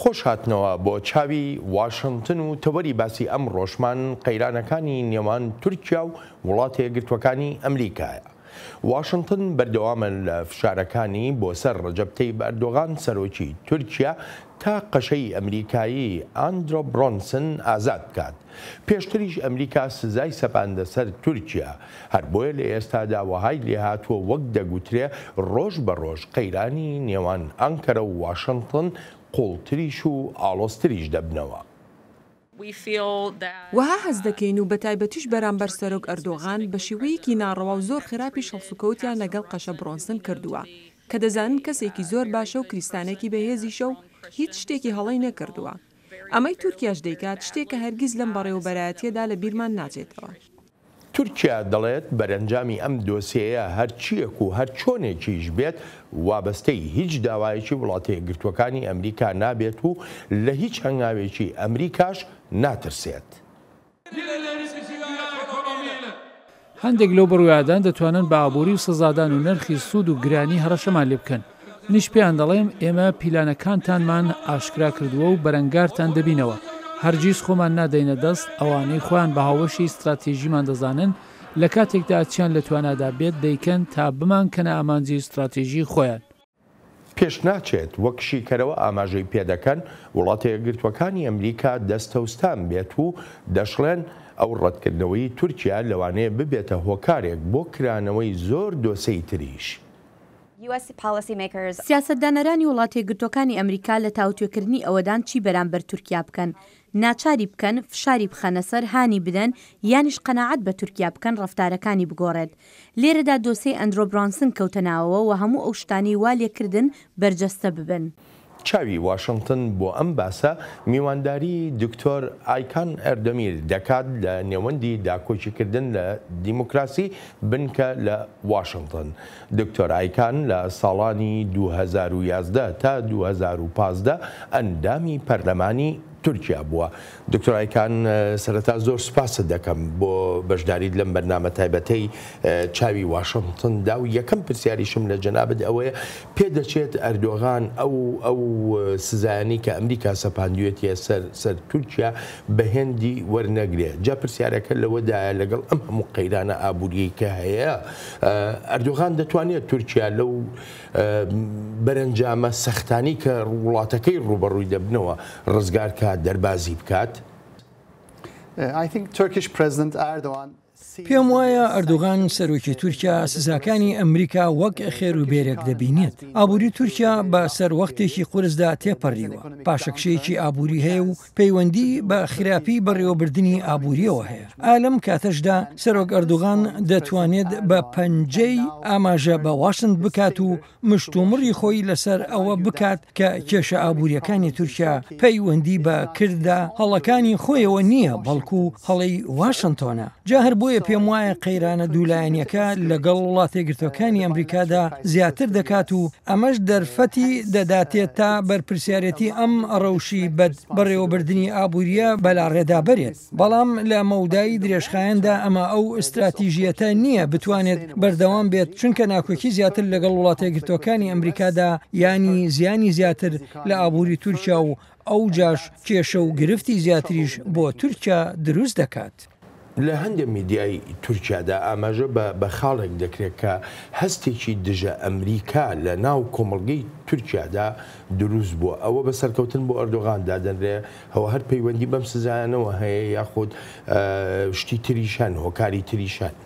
خۆش هاتنەوە بۆ چاوی واشنگتن و تەوەری باسی ئەم ڕۆژمان قەیرانەکانی نێوان تورکیا و وڵاتە یەکگرتووەکانی ئەمریکایە. واشنگتن بەردەوامە لە فشارەکانی بۆ سەر ڕەجەب تەیب ئەردۆغان سەرۆکی تورکیا تا قەشەی ئەمریکایی ئاندرۆ برۆنسن ئازاد بکات. پێشتریش ئەمریکا سزای سەپاندە سەر تورکیا، هەر بۆیە لە ئێستادا وەهای لێهاتووە وەک دەگوترێ ڕۆژ بە ڕۆژ قەیرانی نێوان ئەنکەرە و واشنگتن قوڵتریش و ئاڵۆستریش دەبنەوە. وها حەز دەکەین و بە تایبەتیش بەرامبەر سەرۆک ئەردۆغان بە شێوەیەکی ناڕەوا و زۆر خراپی شەڵسوکەوتیان لەگەڵ قەشە برۆنسن کردووە کە دەزانن کەسێکی زۆر باشە و کریستانێکی بەهێزیشە و هیچ شتێکی هەڵی نەکردووە. ئەمەی تورکیاش دەیکات شتێکە هەرگیز لەم بەڕێوەبەرایەتیەدا لە بیرمان ناچێتەوە. تورکیا دەڵێت بەرەنجامی ئەم دۆسیەیە هەرچیەک و هەر چۆنێکیش بێت وابەستەی هیچ داوایەکی وڵاتە یەکگرتووەکانی ئەمریکا نابێت و لە هیچ هەنگاوێکی ئەمریکاش ناترسێت. هەندێک لەو بڕوایادان دەتوانن بە ئابووری و سزادان و نرخی سوود و گرانی هەڕەشەمان لێ بکەن. نیش پێیان دەڵێم ئێمە پیلانەکانتانمان ئاشکرا کردووە و بەرەنگارتان دەبینەوە. هەرگیز خۆمان نادەینە دەست ئەوانەی خۆیان بە هاوەشی استراتێژیمان دەزانن لە کاتێکدا چیان لە توانادا بێت دەیکەن تا بمان کەنە ئامانجی استراتێژی خۆیان. پێش ناچێت وەک شیکەرەوە ئاماژەی پێدەکەن وڵاتە یەکگرتووەکانی ئەمریکا دەستەوستان بێت و دەشڵێن ئەو ڕەتکردنەوەی تورکیا لەوانەیە ببێتە هۆکارێک بۆ کرانەوەی زۆر دۆسەی تریش. سیاسەتدانەرانی وڵاتە یەکگرتووەکانی ئەمریکا لە تاوتوێکردنی ئەوەدان چی بەرامبەر تورکیا بکەن، ناچاری بکەن فشاری بخەنە سەر هانی بدەن یانیش قەناعەت بە تورکیا بکەن ڕەفتارەکانی بگۆڕێت. لێرەدا دۆسەی ئەندرۆ برۆنسن کەوتەناوەوە و هەموو ئەو شتانی وا لێکردن بەرجەستە ببن. چاوی واشنگتن بۆ ئەم باسە میوانداری دکتۆر ئایکان ئەردەمیر دەکات لە نێوەندی داکۆچیکردن لە دیموکراسی بنکە لە واشنگتن. دکتۆر ئایکان لە ساڵانی 2011 تا 2015 ئەندامی پەرلەمانی تورکیا بووە. دکتۆر ئایکان سەرەتا زۆر سوپاست دەکەم بۆ بەشداریت لەم بەرنامە تایبەتەی چاوی واشنگتندا و یەکەم پرسیاریشم لە جەنابەت ئەوەیە پێدەچێت ئەردۆغان ئەو سزایانی کە ئەمریکا سەپاندوێتیە سەر تورکیا بە هێندی وەرنەگرێت. جا پرسیارەکە لەوەدایە لەگەڵ ئەم هەموو قەیرانە ئابووریەی کە هەیە ئەردۆغان دەتوانێت تورکیا لەو بەرەنجامە سەختانی کە وڵاتەکەی ڕوبەڕووی دەبنەوە ڕزگار کات دەربازی بکات؟ پێم وایە ئەردۆغان سەرۆکی تورکیا سزاکانی ئەمریکا وەک خێر و بێرێک دەبینێت. ئابووری تورکیا بە سەروەختێکی قورسدا تێپەڕیوە، پاشەکشەیەکی ئابووری هەیە و پەیوەندی بە خراپی بەڕێوەبردننی ئابووریەوە هەیە. ئالەم کاتەشدا سەرۆک ئەردۆغان دەتوانێت بە پەنجەی ئاماژە بە واشنگ بکات و مشتومڕی خۆی لەسەر ئەوە بکات کە کێشە ئابووریەکانی تورکیا پەیوەندی بە کردە هەڵەکانی خۆیەوە نییە بەڵکو هەڵی واشنگتۆنە. جا هەر بۆیە پێم وایە قەیرانە دوولایەنیەکە لەگەڵ وڵاتە یەکگرتووەکانی ئەمریکادا زیاتر دەکات و ئەمەش دەرفەتی دەداتێت تا بەرپرسیارەتی ئەم ڕەوشی بەد بەڕێوەبردننی ئابووریە بەلاڕێدا بەرێت. بەڵام لە مەودایی درێژخایەندا ئەمە ئەو ئستراتیژیەتە نییە بتوانێت بەردەوام بێت، چونکە ناکۆکی زیاتر لەگەڵ وڵاتە یەکگرتووەکانی ئەمریکادا ینی زیانی زیاتر لە ئابووری تورکیا و ئەو جاش کێشە و گرفتی زیاتریش بۆ تورکیا دروست دەکات. لە هەندێک میدیای تورکیادا ئاماژە بە خاڵێک دەکرێت کە هەستێکی دژە ئەمریکا لە ناو کۆمەڵگەی تورکیادا دروست بووە. ئەوە بە سەرکەوتن بۆ ئەردۆغاندا دەنرێ هەوە هەر پەیوەندی بەم سزایانەوە هەیە یاخود شتی تریشان هۆکاری تریشان.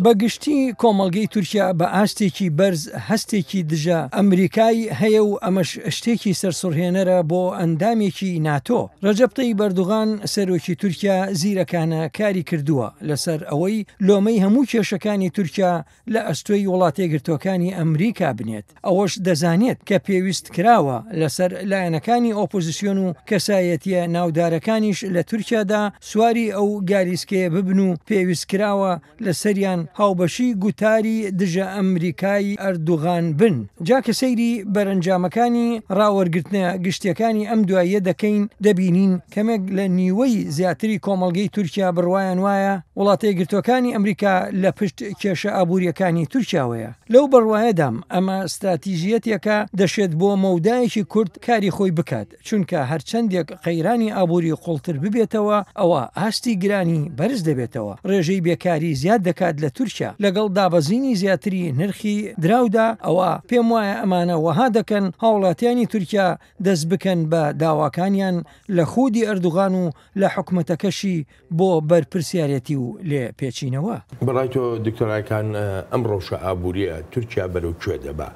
بەگشتی کۆمەڵگەی تورکیا بە ئاستێکی بەرز هەستێکی دژە ئەمریکای هەیە و ئەمەش شتێکی سەرسوڕهێنەرە بۆ ئەندامێکی ناتۆ. ڕەجەب تەیب ئەردۆغان سەرۆکی تورکیا زیرەکانە کاری کردووە لەسەر ئەوەی لۆمەی هەموو کێشەکانی تورکیا لە ئەستۆی وڵاتە یەکگرتووەکانی ئەمریکا بنێت. ئەوەش دەزانێت کە پێویست کراوە لەسەر لایەنەکانی ئۆپۆزیسیۆن و کەسایەتیە ناودارەکانیش لە تورکیادا سواری ئەو گالیسکەیە ببن و پێویست کراوە لەسەر لەسەریان هاوبەشی گوتاری دژە ئەمریکای ئەردوغان بن. جاکە سەیری بەرەنجامەکانی ڕاوەرگرتنە گشتیەکانی ئەم دواییە دەکەین دەبینین کەمێک لە نیوەی زیاتری کۆمەڵگەی تورکیا بڕوایان وایە وڵاتە یەکگرتووەکانی ئەمریکا لە پشت کێشە ئابووریەکانی تورکیاوەیە. لەو بڕوایەدام ئەمە استراتیژیەتێکە دەشێت بۆ مەودایەکی کورد کاری خۆی بکات چونکە هەرچەندێک قەیرانی ئابووری قوڵتر ببێتەوە ئەوە ئاستی گرانی بەرز دەبێتەوە. ڕێژەی بێکاری زیاد دەکات لە تورکیا لەگەڵ دابەزینی زیاتری نرخی دراودا ئەوە پێم وایە ئەمانە وەها دەکەن هاوڵاتیانی تورکیا دەست بکەن بە داواکانیان لە خودی ئەردوغان و لە حکومەتەکەشی بۆ بەرپرسیارەتی و لێ پێچینەوە. بەڕای تۆ دکتۆرایکان ئەم ڕەوشە ئابووریە تورکیا بەرەو کوێ دەبا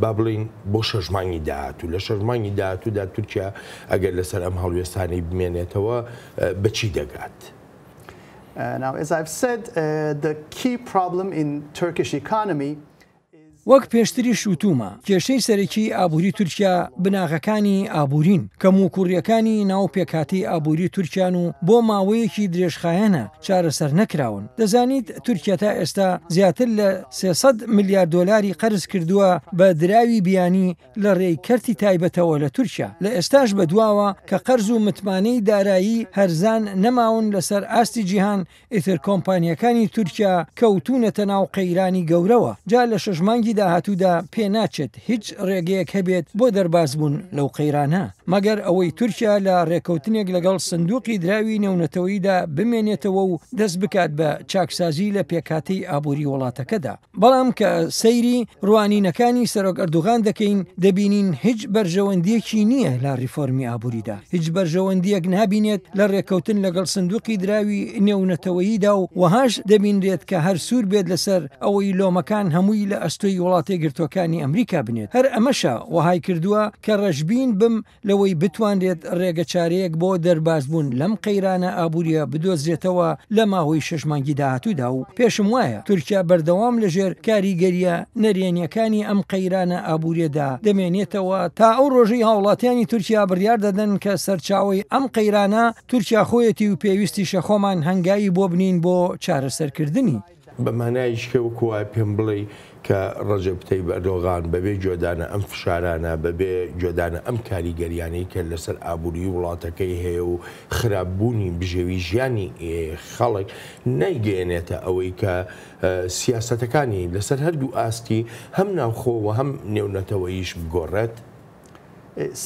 با بڵین بۆ شەژمانی داهاتوو لە شەژمانی داهاتوودا تورکیا ئەگەر لەسەر ئەم هەڵوێستانەی بمێنێتەوە بەچی دەگات؟ Now, as I've said, the key problem in Turkish economy وەک پێشتری شوتومە کێشەی سەرەکی ئابووری تورکیا بناغەکانی ئابوورین کەم و کوڕیەکانی ناو پێکاتی ئابووری تورکیان و بۆ ماوەیەکی درێژخایەنە چارەسەر نەکراون. دەزانیت تورکیا تا ئێستا زیاتر لە 300 میلیارد دۆلاری قەرز کردووە بە دراوی بیانی لە ڕێکەرتی تایبەتەوە لە تورکیا. لە ئێستاش بەدواوە کە قەرز و متمانەی دارایی هەرزان نەماون لەسەر ئاستی جیهان ئیتر کۆمپانیەکانی تورکیا کەوتونەتە ناو قەیرانی گەورەوە. جا لە شەژمانگی داهاتوودا پێ ناچێت هیچ ڕێگەیەک هەبێت بۆ دەرباز بوون لەو قەیرانە مەگەر ئەوەی تورکیا لە ڕێکەوتنێک لەگەڵ سندوقی دراوی نێونەتەوەییدا بمێنێتەوە و دەست بکات بە چاکسازی لە پێکاتی ئابووری وڵاتەکەدا. بەڵام کە سەیری ڕوانینەکانی سەرۆک ئەردوغان دەکەین دەبینین هیچ بەرژەوەندیەکی نییە لە ریفۆرمی ئابووریدا. هیچ بەرژەوەندیەک نابینێت لە ڕێکەوتن لەگەڵ سندوقی دراوی نێونەتەوەییدا و وەهاش دەبینرێت کە هەر سوور بێت لەسەر ئەوەی لۆمەکان هەمووی لە ئەستۆی وڵاتی گرتوەکانی ئەمریکا بنێت. هەر ئەمەشە وەهای کردووە کە ڕەشبین بم لەوەی بتوانرێت ڕێگە چارەیەک بۆ دەرباز بوون لەم قەیرانە ئابووریە بدۆزرێتەوە لە ماوەی شەژمانگی داهاتوودا و پێشم وایە تورکیا بەردەوام لەژێر کاریگەریە نەرێنیەکانی ئەم قەیرانە ئابووریەدا دەمێنێتەوە تا ئەو ڕۆژەی هاوڵاتیانی تورکیا بڕیار دەدەن کە سەرچاوی ئەم قەیرانە تورکیا خۆیەتی و پێویستی شەخۆمان هەنگایی بۆ بنین بۆ چارەسەرکردنی. بەمانایشکە وەکو وای پێم بڵێ کە ڕەجەب تەیب ئەردۆغان بەبێ جۆدانە ئەم فشارانە بەبێ جۆدانە ئەم کاریگەریانەی کە لەسەر ئابووری وڵاتەکەی هەیە و خراپبوونی بژێوی ژیانی خەڵک نەیگەێنێتە ئەوەی کە سیاسەتەکانی لەسەر هەردوو ئاستی هەم ناوخۆوە هەم نێونەتەوەییش بگۆڕێت.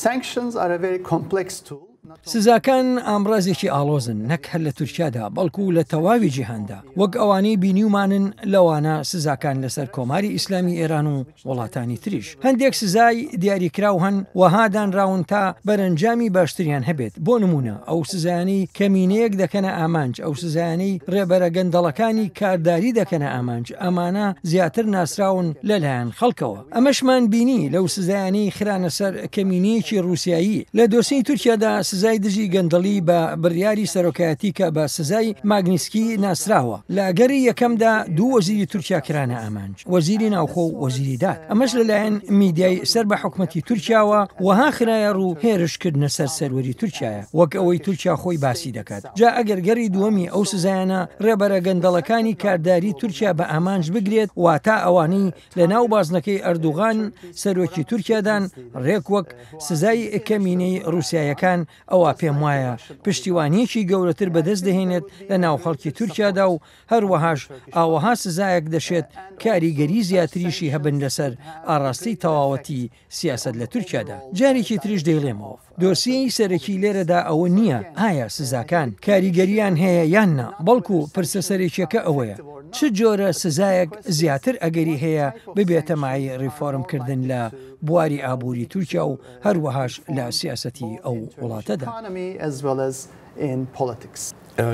Sanctions are a very complex tool. سزاکان ئامڕازێکی ئاڵۆزن نەک هەر لە تورکیادا بەڵکو لە تەواوی جیهاندا وەک ئەوانەی بینیومانن لەوانە سزاکان لەسەر کۆماری ئیسلامی ئێران و وڵاتانی تریش. هەندێک سزای دیاریکراو هەن وەهادانراون تا بەرەنجامی باشتریان هەبێت. بۆ نمونە ئەو سزایانی کەمینەیەک دەکەنە ئامانج ئەو سزایانەی ڕێبەرە گەندەڵەکانی کارداری دەکەنە ئامانج ئەمانە زیاتر ناسراون لەلایەن خەڵکەوە. ئەمەشمان بینی لەو سزایانەی خرانە سەر کەمینەیەکی رووسایی لە دۆسەی تورکیادا سزای دژی گەندەڵی بە بڕیاری سەرۆکایەتی کە بە سزای ماگنیسکی ناسراوە. لە گەری یەکەمدا دوو وەزیری تورکیا کرانە ئامانج وەزیری ناوخۆ و وەزیری داد. ئەمەش لەلایەن میدیای سەر بە حکومەتی تورکیاوە وەها خرایە ڕوو هێرشکردنە سەر سەروەری تورکیایە وەک ئەوەی تورکیا خۆی باسی دەکات. جا ئەگەر گەری دووەمی ئەو سزایانە ڕێبەرە گەندەڵەکانی کارداری تورکیا بە ئامانج بگرێت واتا ئەوانەی لە ناو بازنەکەی ئەردوغان سەرۆکی تورکیادان ڕێک وەک سزای کەمینەی رووسایەکان ئەوە پێم وایە پشتیوانیەکی گەورەتر بەدەست دەهێنێت لە ناو خەڵکی تورکیادا و هەروەهاش ئاوەها سزایەک دەشێت کاریگەری زیاتریشی هەبن لەسەر ئاڕاستی تەواوەتی سیاست لە تورکیادا. جارێکی تریش دەیڵێمەوە دۆسیەی سەرەکی لێرەدا ئەوە نییە ئایا سزاکان کاریگەریان هەیە یاننا بەڵکو پرسە سەرێکیەکە ئەوەیە چ جۆرە سزایەک زیاتر ئەگەری هەیە ببێتە مای ڕیفۆرمکردن لە بواری ئابووری تورکیا و هەروەهاش لە سیاسەتی ئەو وڵاتەدا.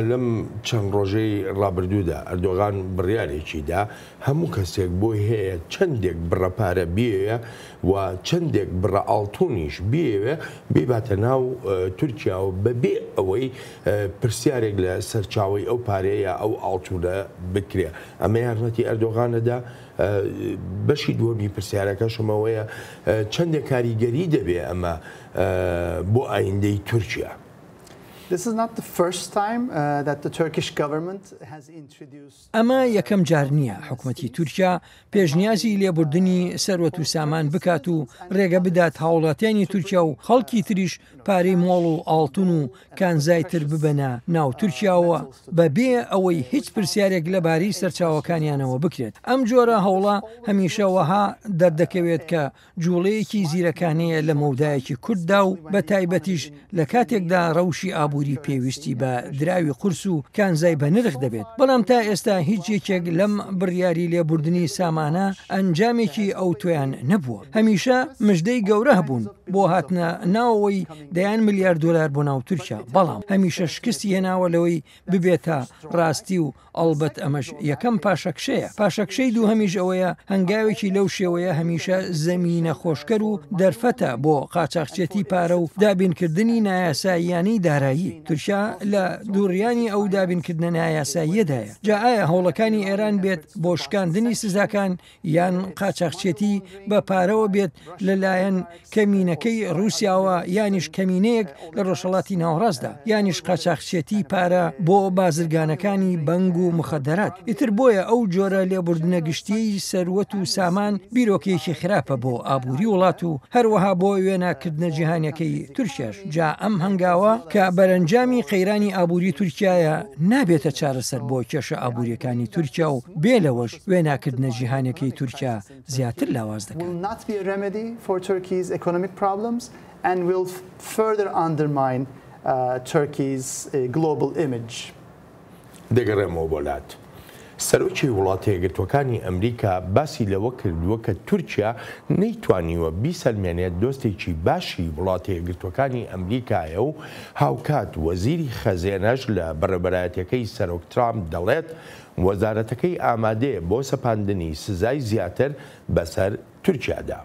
لەم چەند ڕۆژەی ڕابردوودا ئەردۆغان بڕیارێکیدا هەموو کەسێک بۆی هەیە چەندێک بڕەپارە بێوە و چەندێک بڕە ئاڵتونیش بێوە بێباتە ناو تورکیا و بەبێ ئەوەی پرسیارێک لە سەرچاوی ئەو پارەیە ئەو ئاڵتونە بکرێ. ئەمە یارمەتی ئەردۆغانەدا بەشی دووەمی پرسیارەکەشمەوەیە چەندێک کاریگەری دەبێ ئەمە بۆ ئایندەی تورکیا. ئەمە یەکەم جار نییە حکوومەتی تورکیا پێشنیازی لێبوردنی سەروەت و سامان بکات و ڕێگە بدات هاوڵاتیانی تورکیا و خەڵکی تریش پارەی مۆڵ و ئاڵتون و کانزایتر ببەنە ناو تورکیاوە بەبێ ئەوەی هیچ پرسیارێک لەبارەی سەرچاوەکانیانەوە بکرێت. ئەم جۆرە هەوڵە هەمیشە وەها دەردەکەوێت کە جوڵەیەکی زیرەکانەیە لە مەودایەکی کورددا و بە تایبەتیش لە کاتێکدا ڕەوشی ئابووری پێویستی بە دراوی قورس و کانزای بە نرخ دەبێت. بەڵام تا ئێستا هیچ یەکێک لەم بڕیاری لێبوردنی سامانە ئەنجامێکی ئەو تویان نەبووە. هەمیشە مژدەی گەورە هەبوون بۆ هاتنە ناوەوەی دەیان ملیار دلار بۆ ناو تورکیا، بەڵام هەمیشە شکستی هێناوە لەوەی ببێتە ڕاستی و ئەڵبەت ئەمەش یەکەم پاشەکشەیە. پاشەکشەی دوو هەمیش ئەوەیە هەنگاوێکی لەو شێوەیە هەمیشە زەمینە خۆشکەر و دەرفەتە بۆ قاچاقچێتی پارە و دابینکردنی نایاساییانی دارایی. تورکیا لە دووڕیانی ئەو دابینکردنە نایاساییەدایە. جا ئایا هەوڵەکانی ئێران بێت بۆ شکاندنی سزاکان یان قاچاقچێتی بە پارەوە بێت لەلایەن کەمینەکەی رووسیاوە یانیش کەمینەیەک لە ڕۆژهەڵاتی ناوەڕاستدا یانیش قاچاقچێتی پارە بۆ بازرگانەکانی بەنگ و مخدرات. ئیتر بۆیە ئەو جۆرە لێبوردنە گشتیی سەروەت و سامان بیرۆکێکی خراپە بۆ ئابووری وڵات و هەروەها بۆ وێناکردنە جیهانیەکەی تورکیاش. جا ئەم هەنگاوە کە بەرەنجامی قەیرانی ئابووری تورکیایە نابێتە چارەسەر بۆ کێشە ئابووریەکانی تورکیا و بێ لەوەش وێناکردنە جیهانیەکەی تورکیا زیاتر لاواز دەکات. And will further undermine Turkey's global image. دەگەڕێمەوە بۆلات. سەرۆکی وڵاتە یەکگرتووەکانی ئەمریکا باسی لەوە کردووە کە تورکیا نەیتوانیوە بیسەلمێنێت دۆستێکی باشی وڵاتە یەکگرتووەکانی ئەمریکایە و هاوکات وەزیری خەزێنەش لە بەڕێبەرایەتەکەی سەرۆک ترامپ دەڵێت وەزارەتەکەی ئامادەیە بۆ سەپاندنی سزای زیاتر بەسەر تورکیادا.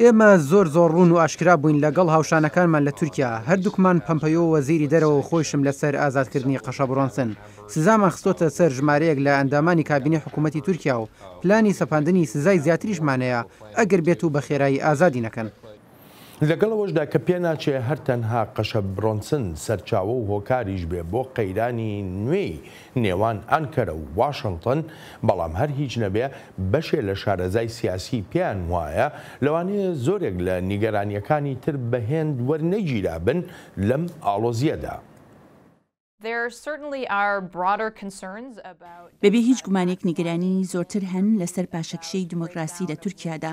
ئێمە زۆر ڕوون و ئاشکرا بووین لەگەڵ هاوشانەکانمان لە تورکیا. هەردووکمان پەمپەیۆ وەزیری دەرەوە خۆشم لەسەر ئازادکردنی قەشەبڕۆنسن. سزامان خستۆتە سەر ژمارەیەک لە ئەندامانی کابینی حکوومەتی تورکیا و پلانی سەپاندنی سزای زیاتریشمانەیە ئەگەر بێت و بە خێرایی ئازادی نەکەن. لەگەڵەوەشدا کە پێ ناچێ هەرتەنها قەشەبڕۆنسن سەرچاوە و هۆکاریش بێ بۆ قەیرانی نوێی نێوان ئەنکەرە و واشنگتن، بەڵام هەر هیچ نەبێ بەشێ لە شارەزای سیاسی پێیان وایە لەوانەیە زۆرێک لە نیگەرانیەکانی تر بەهێند وەرنەگیرا بن لەم ئاڵۆزیەدا. بەبێ هیچ گومانێک نیگەرانی زۆرتر هەن لەسەر پاشەکشەی دیموکراسی لە تورکیادا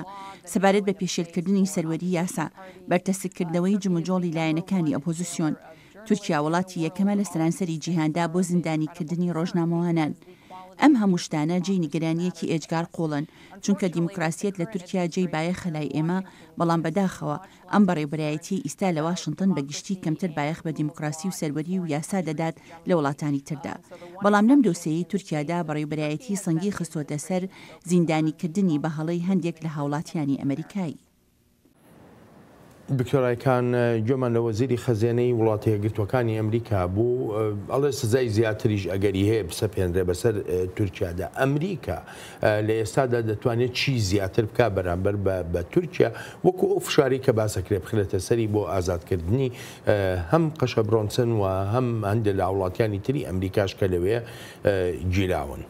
سەبارەت بە پێشێلکردنی سەروەری یاسا، بەرتەسکردنەوەی جموجۆڵی لایەنەکانی ئۆپۆزیسیۆن. تورکیا وڵاتی یەکەمە لە سەرانسەری جیهاندا بۆ زیندانیکردنی ڕۆژنامەوانان. ئەم هەموو شتانە جێی نیگەرانیەکی ئێجگار قۆڵن، چونکە دیموکراسیەت لە تورکیا جێی بایەخە لای ئێمە، بەڵام بەداخەوە ئەم بەڕێوەبەرایەتی ئیستا لە واشنگتن بەگشتی کەمتر بایەخ بە دیموکراسی و سەروەری و یاسا دەدات لە وڵاتانی تردا. بەڵام لەم دۆسیەی تورکیادا بەڕێوەبەرایەتی سەنگی خستۆتە سەر زیندانیکردنی بە هەڵەی هەندێک لە هاوڵاتیانی ئەمریکایی. دکتۆرایکان گوێمان لە وەزیری خەزێنەی وڵاتە یەکگرتووەکانی ئەمریکا بوو، ئەڵێ سزای زیاتریش ئەگەری هەیە بسەپێنرێ بەسەر تورکیادا. ئەمریکا لە ئێستادا دەتوانێت چی زیاتر بکە بەرامبەر بە تورکیا وەکو ئەو فشاری کە باسەکرێ بخرێتە سەری بۆ ئازادکردنی هەم قەشەبڕۆنسن و هەم هەندێک لە وڵاتیانی تری ئەمریکاش کە لەوێ گیراون.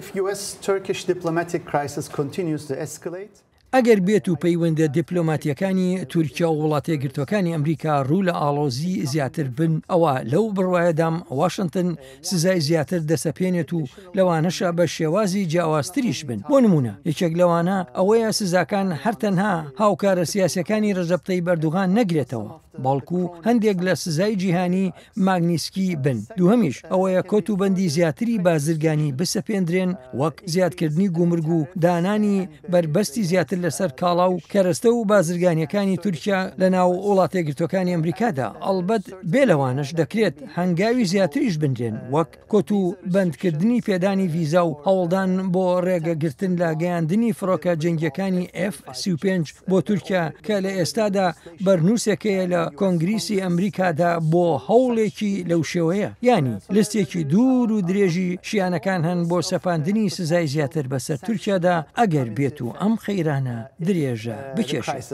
If US-Turkish diplomatic crisis continues to escalate, ئەگەر بێت و پەیوەندە دیپلۆماتیەکانی تورکیا و وڵاتە یەکگرتووەکانی ئەمریکا ڕوو لە ئاڵۆزی زیاتر بن، ئەوە لەو بڕوایەدام واشنگتن سزای زیاتر دەسەپێنێت و لەوانەشە بە شێوازی جیاوازتریش بن. بۆ نمونە یەکێک لەوانە ئەوەیە سزاکان هەرتەنها هاوکارە سیاسەکانی ڕەجەب تەیب ئەردوغان نەگرێتەوە، بەڵکو هەندێک لە سزای جیهانی ماگنیسکی بن. دووهەمیش ئەوەیە کۆتوبەندی زیاتری بازرگانی بسەپێندرێن، وەک زیادکردنی گومرگ و دانانی بربەستی زیاتر لەسەر کاڵا و کەرەستە و بازرگانیەکانی تورکیا لە ناو وڵاتە یەکگرتووەکانی ئەمریکادا. ئەڵبەت بێ لەوانش دەکرێت هەنگاوی زیاتریش بنرێن، وەک کۆت و بەندکردنی پێدانی ڤیزا و هەوڵدان بۆ ڕێگەگرتن لە گەیاندنی فڕۆکە جەنگیەکانی F-35 بۆ تورکیا کە لە ئێستادا بەرنووسێکەیە لە کۆنگریسی ئەمریکادا بۆ هەوڵێکی لەو شێوەیە. ینی لستێکی دوور و درێژی شیانەکان هەن بۆ سەپاندنی سزای زیاتر بەسەر تورکیادا ئەگەر بێت و ئەم خەیرانە درێژە بکێشێت.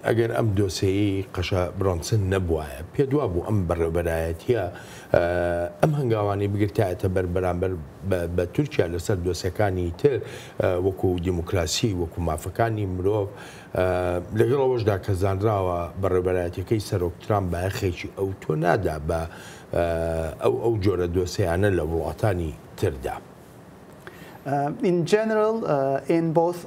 ئەگەر ئەم دۆسەیە قەشە برۆنسن نەبووایە پێدوا بوو ئەم بەڕێوەبەرایەتیە ئەم هەنگاوانی بگرتایەتە بەرامبەر بە تورکیا لەسەر دۆسەکانی تر وەکو دیموکراسی وەکو مافەکانی مرۆڤ لەگەڵەوەشدا کە زانراوە بەڕێوەبەرایەتەکەی سەرۆک ترامپ بەیەخێکی ئەو تۆ نادا بە ئەو جۆرە دۆسەیانە لە وڵاتانی تردا. In general, in both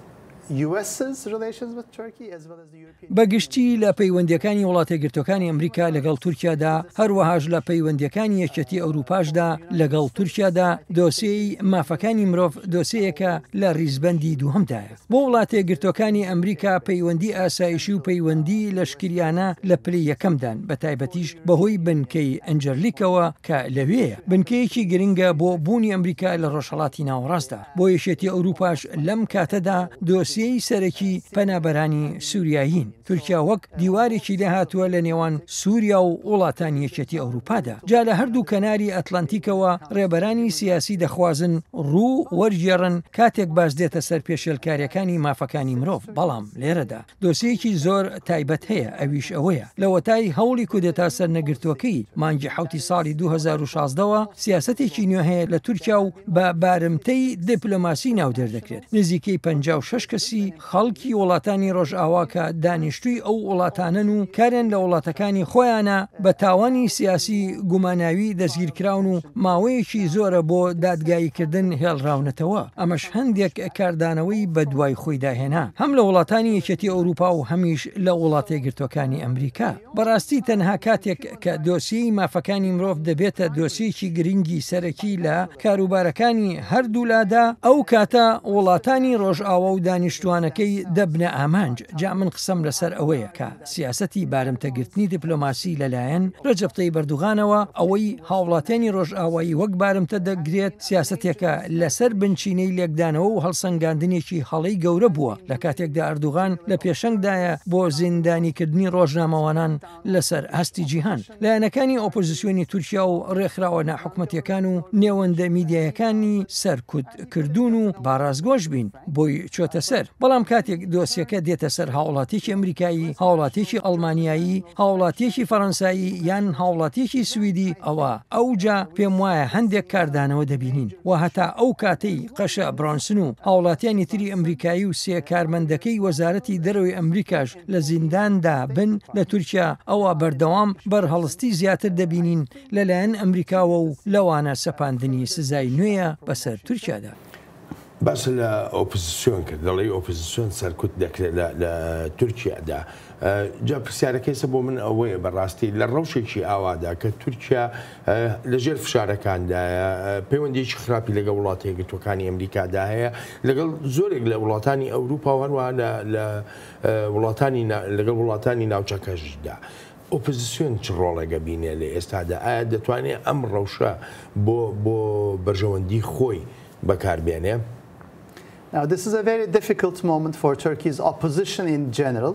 بەگشتی لە پەیوەندیەکانی وڵاتە گرتوەکانی ئەمریکا لەگەڵ تورکیادا هەروەهاش لە پەیوەندیەکانی یەکێتی ئەوروپاشدا لەگەڵ تورکیادا دۆسیەی مافەکانی مرۆڤ دۆسەیەکە لە ریزبەندی دووهەمدایە. بۆ وڵاتە گرتوەکانی ئەمریکا پەیوەندی ئاسایشی و پەیوەندی لەشکریانە لە پلەی یەکەمدان بە تایبەتیش بەهۆی بنکەی ئەنجەرلیکەوە کە لەوێیە بنکەیەکی گرنگە بۆ بوونی ئەمریکا لە ڕۆژهەڵاتی ناوەڕاستدا. بۆ یەکێتی ئەوروپاش لەم کاتەدا دۆسی سەرەکی پەنابەرانی سووریایین. تورکیا وەک دیوارێکی لە هاتووە لە نێوان سووریا و وڵاتانی یەکێتی ئەوروپادا. جا لە هەردوو کەناری ئەتلانتیکەوە ڕێبەرانی سیاسی دەخوازن ڕوو وەرجێڕن کاتێک باز دێتە سەر پێشێلکاریەکانی مافەکانی مرۆڤ. بەڵام لێرەدا دۆسیەکی زۆر تایبەت هەیە، ئەویش ئەوەیە لە وەتای هەوڵی کودێتا سەر نەگرتووەکەی مانگی حوتی ساڵی 2016ەوە سیاسەتێکی نوێ هەیە لە تورکیا و بە بارمتەی دیپلۆماسی ناو دەردەکرێت. نزیکەی 56 کەسی خەڵکی وڵاتانی ڕۆژئاوا کە دانیشتووی ئەو وڵاتانن و کارێن لە وڵاتەکانی خۆیانە بە تاوانی سیاسی گوماناوی دەستگیرکراون و ماوەیەکی زۆرە بۆ دادگاییکردن هێڵراونەتەوە. ئەمەش هەندێک کاردانەوەی بە دوای خۆی داهێنا هەم لە وڵاتانی یەکێتی ئەوروپا و هەمیش لە وڵاتی گرتوەکانی ئەمریکا. بەڕاستی تەنها کاتێک کە دۆسیی مافەکانی مرۆڤ دەبێتە دۆسیەکی گرنگی سەرەکی لە کاروبارەکانی هەردوولادا ئەو کاتە وڵاتانی ڕۆژئاوا و دانیشتوانەکەی دەبنە ئامانج. جا من قسەم لەسەر ئەوەیە کە سیاسەتی بارمتەگرتنی دیپلۆماسی لەلایەن ڕەجەب تەیب ئەردوغانەوە ئەوەی هاوڵاتیانی ڕۆژئاوایی وەک بارمتە دەگرێت سیاسەتێکە لەسەر بنچینەی لێکدانەوە و هەڵسەنگاندنێکی هەڵەی گەورە بووە لە کاتێکدا ئەردوغان لە پێشەنگدایە بۆ زیندانیکردنی ڕۆژنامەوانان لەسەر ئاستی جیهان. لایەنەکانی ئۆپۆزیسیۆنی تورکیا و ڕێکخراوە ناحکومەتیەکان و نێوەندە میدیایەکانی سەرکوت کردوون و باڕازگۆش بین بۆی چۆتە سەر. بەڵام کاتێک دۆسیەکە دێتە سەر هاوڵاتێکی ئەمریکایی، هاوڵاتێکی ئەڵمانیایی، هاوڵاتێکی فەڕەنسایی یان هاوڵاتێکی سویدی ئەوجا پێم وایە هەندێک کاردانەوە دەبینین و هەتا ئەو کاتەی قەشە برۆنسن و هاوڵاتیانی تری ئەمریکایی و سێ کارمەندەکەی وەزارەتی دەرەوەی ئەمریکاش لە زینداندا بن لە تورکیا ئەوە بەردەوام بەرهەڵستی زیاتر دەبینین لەلایەن ئەمریکاوە و لەوانە سەپاندنی سزای نوێیە بەسەر تورکیادا. باس لە ئۆپۆزیسیۆن کرد دەڵی ئۆپۆزیسیۆن سەرکوت دەکرێت لە تورکیادا. جا پرسیارەکەیسە بۆ من ئەوەیە بەڕاستی لە ڕەوشێکی ئاوادا کە تورکیا لەژێر فشارەکاندایە پەیوەندیی خراپی لەگە وڵاتی یەکگرتوەکانی ئەمریکادا هەیە لەگەڵ زۆرێک لە وڵاتانی ئەوروپا هەروە لەگەڵ وڵاتانی ناوچەکەشدا. ئۆپۆزیسیۆن چ ڕۆڵێگە بینێ لە ئێستادا ئایا دەتوانێت ئەم ڕەوشە بۆ بەرژەوەندی خۆی بەکاربێنێ؟ Now, this is a very difficult moment for Turkey's opposition in general.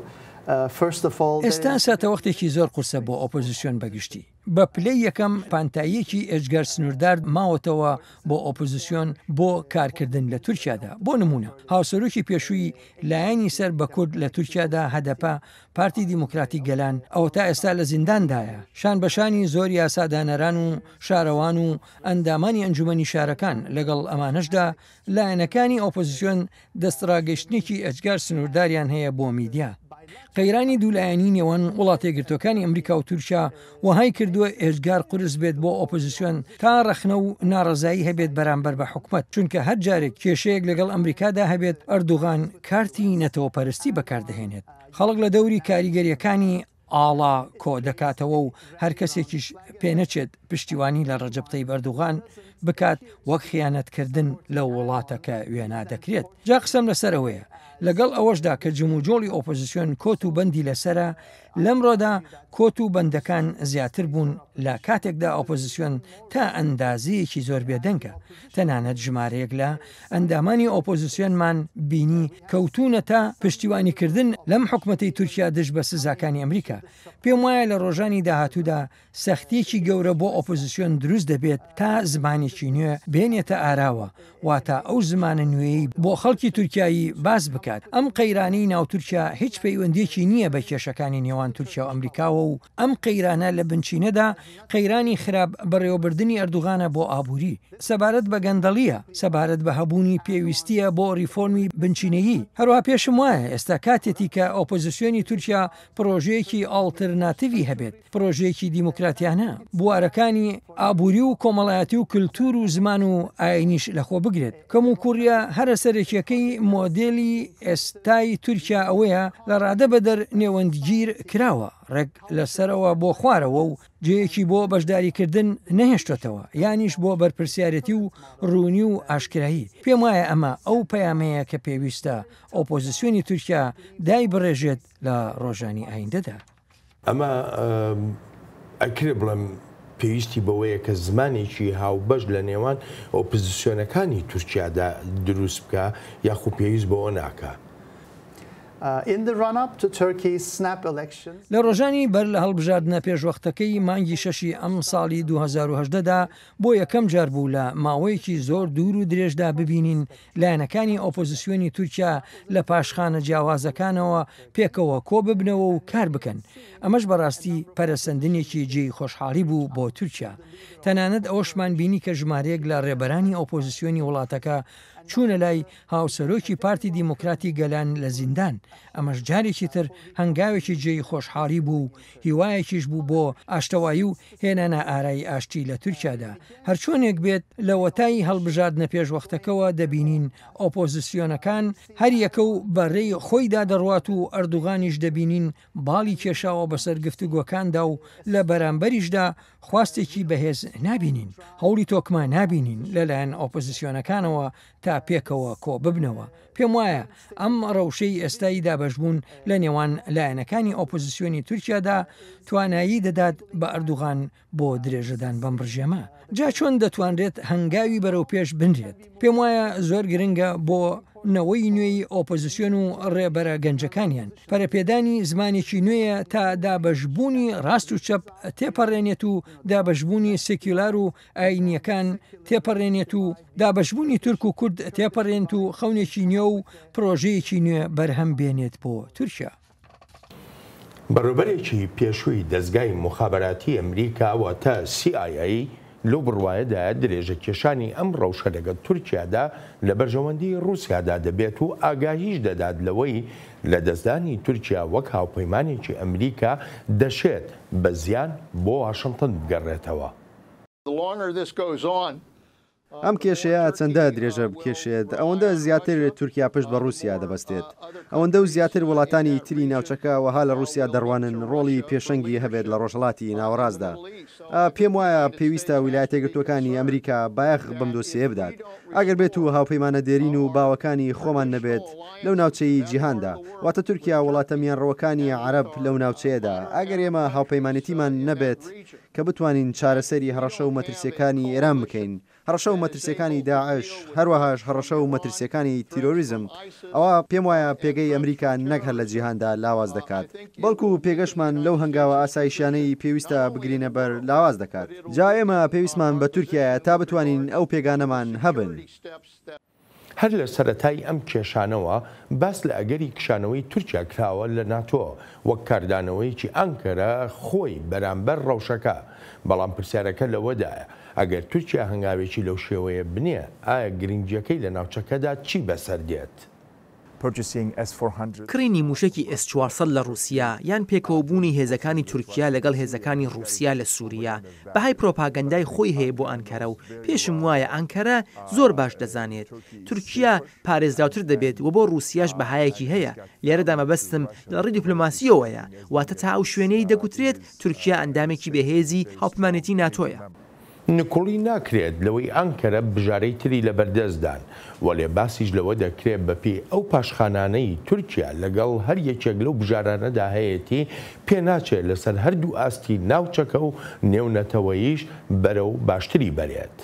ئێستا ساتەوەختێکی زۆر قورسە بۆ ئۆپۆزیسیۆن بەگشتی. بە پلەی یەکەم پانتاییەکی ئێجگار سنووردار ماوەتەوە بۆ ئۆپۆزیسیۆن بۆ کارکردن لە تورکیادا. بۆ نمونە هاوسەرۆکی پێشووی لایەنی سەر بە کورد لە تورکیادا هەدەپا پارتی دیموکراتی گەلان ئەوە تا ئێستا لە زینداندایە. شان بەشانی زۆر یاسادانەران و شارەوان و ئەندامانی ئەنجومەنی شارەکان لەگەڵ ئەمانەشدا لایەنەکانی ئۆپۆزیسیۆن دەستڕاگەشتنێکی ئەجگار سنوورداریان هەیە بۆ میدیا. قەیرانی دوولایەنی نێوان وڵاتە گرتوەکانی ئەمریکا و تورکیا وهای کردووە ئێجگار قورس بێت بۆ ئۆپۆزیسیۆن تا ڕەخنە و ناڕەزایی هەبێت بەرامبەر بە حکومەت. چونکە هەر جارێک کێشەیەک لەگەڵ ئەمریکادا هەبێت ئەردوغان کارتی نەتەوەپەرستی بەکاردەهێنێت. خەڵک لە دەوری کاریگەریەکانی ئاڵا کۆ دەکاتەوە و هەر کەسێکیش پێنەچێت پشتیوانی لە ڕەجەب تەیب ئەردوغان بکات وەک خیانەتکردن لە وڵاتەکە وێنا دەکرێت. جا قسەم لەسەرەوەیە لەگەڵ ئەوەشدا کە جموجۆڵی ئۆپۆزیسیۆن کۆت و بەندی لەسرە لەمڕۆدا کۆت و بەندەکان زیاتر بوون لە کاتێکدا ئۆپۆزیسیۆن تا ئەندازەیەکی زۆر بێدەنگە. تەنانەت ژمارەیەک لە ئەندامانی ئۆپۆزیسیۆنمان بینی کەوتونە تا پشتیوانیکردن لەم حکومەتەی تورکیا دژ بە سزاکانی ئەمریکا. پێم وایە لە ڕۆژانی داهاتوودا سەختیەکی گەورە بۆ ئۆپۆزیسیۆن دروست دەبێت تا زمانی زمانێکی نوێ بێنێتە ئاراوە واتە ئەو زمانە نوێی بۆ خەڵکی تورکایی باس بکات. ئەم قەیرانەی ناو تورکیا هیچ پەیوەندێکی نییە بە کێشەکانی نێوان تورکیا و ئەمریکاوە و ئەم قەیرانە لە بنچینەدا قەیرانی خراپ بەڕێوەبردننی ئەردوغانە بۆ ئابووری سەبارەت بە گەندەڵیە سەبارەت بە هەبوونی پێویستیە بۆ ریفۆرمی بنچینەیی. هەروە پێشم وایە ئێستا کاتێتی کە ئۆپۆزیسیۆنی تورکیا پرۆژەیەکی ئالترناتیڤی هەبێت پرۆژەیەکی دیموکراتیانە بوارەکانی ئابووری و کۆمەڵایەتی و کللتور و زمان و ئاینیش لەخۆ بگرێت. کەم و کووریا هەرە سەرێکیەکەی مۆدێلی ئێستای تورکیا ئەوەیە لە ڕادە بەدەر نێوەندگیر کراوە ڕێک لەسەرەوە بۆ خوارەوە و جەیەکی بۆ بەشداریکردن نەهێشتێتەوە یانیش بۆ بەرپرسیارەتی و ڕوونی و ئاشکرایی. پێم وایە ئەمە ئەو پەیامەیە کە پێویستە ئۆپۆزیسیۆنی تورکیا دای بڕێژێت لە ڕۆژانی ئایندەدا. ئەمە ئەکرێ بڵێم پێویستی بەوەیە کە زمانێکی هاوبەش لە نێوان ئۆپۆزیسیۆنەکانی تورکیادا دروست بکە یاخو پێویست بەوە ناکە. لە ڕۆژانی بەر لە هەڵبژاردنە پێشوەختەکەی مانگی شەشی ئەم ساڵی 2010دا بۆ یەکەم جار بوو لە ماوەیەکی زۆر دوور و درێژدا ببینین لایەنەکانی ئۆپۆزیسیۆنی تورکیا لە پاشخانە جیاوازەکانەوە پێکەوە کۆ ببنەوە و کار بکەن. ئەمەش بەڕاستی پەرەسەندنێکی جێی خۆشحاڵی بوو بۆ تورکیا. تەنانەت ئەوەشمان بینی کە ژمارەیەک لە ڕێبەرانی ئۆپۆزیسیۆنی وڵاتەکە چوونە لای هاوسەرۆکی پارتی دیموکراتی گەلان لە زیندان. ئەمەش جارێکی تر هەنگاوێکی جێی خۆشحاڵی بوو هیوایەکیش بوو بۆ ئاشتەوایی و هێنانە ئارایی ئاشتی لە تورکیادا. هەرچۆنێک بێت لە وەتای هەڵبژاردنە پێشوەختەکەەوە دەبینین ئۆپۆزیسیۆنەکان هەر یەکە و بەڕێی خۆیدا دەڕوات و ئەردوغانیش دەبینین باڵی کێشاوە بەسەر گفتوگۆکاندا و لە بەرامبەریشدا خواستێکی بەهێز نابینین. هەوڵی تۆکمە نابینین لەلایەن ئۆپۆزیسیۆنەکانەوە تا پێکەوە کۆ ببنەوە. پێم وایە ئەم ڕەوشەی ئێستایی دابەشبوون لە نێوان لایەنەکانی ئۆپۆزیسیۆنی تورکیادا توانایی دەدات بە ئەردوغان بۆ درێژەدان بەم ڕژێمە. جا چۆن دەتوانرێت هەنگاوی بەرەو پێش بنرێت؟ پێم وایە زۆر گرنگە بۆ نەوەی نوێی ئۆپۆزیسیۆن و ڕێبەرە گەنجەکانیان پەرەپێدانی زمانێکی نوێیە تا دابەشبوونی ڕاست و چەپ تێپەڕێنێت و دابەشبوونی سێکیولار و ئاینیەکان تێپەڕێنێت و دابەشبوونی تورک و کورد تێپەڕێنێت و خەونێکی نوێ و پرۆژەیەکی نوێ بەرهەم بێنێت بۆ تورکیا. بەڕێبەرێکی پێشووی دەستگای مخابەراتی ئەمریکا واتە CIA لەو بڕوایەدا درێژە کێشانی ئەم ڕەوشە لەگەڵ تورکیادا لە بەرژەوەندی رووسیادا دەبێت و ئاگاهیش دەدات لەوەی لە دەستدانی تورکیا وەک هاوپەیمانێکی ئەمریکا دەشێت بە زیان بۆ واشنگتن بگەڕێتەوە. ئەم کێشەیە چەندە درێژە بکێشێت ئەوەندە زیاتر تورکیا پشت بە رووسیا دەبەستێت ئەوەندە و زیاتر وڵاتانی تری ناوچەکە وەها لە رووسیا دەڕوانن ڕۆڵی پێشەنگی هەبێت لە ڕۆژهڵاتی ناوەڕاستدا. پێم وایە پێویستە ویلایەتە یەکگرتووەکانی ئەمریکا بایەخ بەم دۆسیە بدات ئەگەر بێت و هاوپەیمانە دێرین و باوەکانی خۆمان نەبێت لەو ناوچەی جیهاندا واتە تورکیا وڵاتە میانڕەوەکانی عەرەب لەو ناوچەیەدا ئەگەر ئێمە هاوپەیمانەتیمان نەبێت کە بتوانین چارەسەری هەڕەشە و مەترسیەکانی ئێران بکەین هەڕەشە و مەترسیەکانی داعش هەروەهاش هەڕەشە و مەترسیەکانی تیرۆریزم ئەوە پێم وایە پێگەی ئەمریکا نەک هەر لە جیهاندا لاواز دەکات بەڵکو پێگەشمان لەو هەنگاوە ئاسایشیانەی پێویستە بگرینە بەر لاواز دەکات. جا ئێمە پێویستمان بە تورکیایە تا بتوانین ئەو پێگانەمان هەبن. هەر لە سەرەتای ئەم کێشانەوە باس لە ئەگەری کشانەوەی تورکیا کراوە لە ناتۆ وەک کاردانەوەیکی ئەنکەرە خۆی بەرامبەر ڕەوشەکە. بەڵام پرسیارەکە لەوەدایە ئەگەر تورکیا هەنگاوێکی لەو شێوەیە بنێ ئایا گرنگجیەکەی لە ناوچەکەدا چی بەسەر دێت؟ کڕینی موشکی S-400 لە رووسیا یان پێکەوەبوونی هێزەکانی تورکیا لەگەڵ هێزەکانی رووسیا لە سووریا بەهای پرۆپاگەندای خۆی هەیە بۆ ئەنکەرە و پێشم وایە ئەنکەرە زۆر باش دەزانێت تورکیا پارێزراوتر دەبێت و بۆ رووسیاش بەهایەکی هەیە. لێرەدا مەبەستم لە ڕێی دیپلۆماسیەوەیە واتە تا ئەو شوێنەی دەگوترێت تورکیا ئەندامێکی بەهێزی هاوپەیمانێتی ناتۆیە. نکۆڵی ناکرێت لەوەی ئەنکەرە بژارەی تری لە بەردەستدان وەلێ باسیش لەوە دەکرێت بەپێ ئەو پاشخانانەی تورکیا لەگەڵ هەر یەکێک لەو بژارانەدا هەیەی پێ ناچێت لەسەر هەردوو ئاستی ناوچەکە و نێونەتەوەیش بەرەو باشتری بەرێت.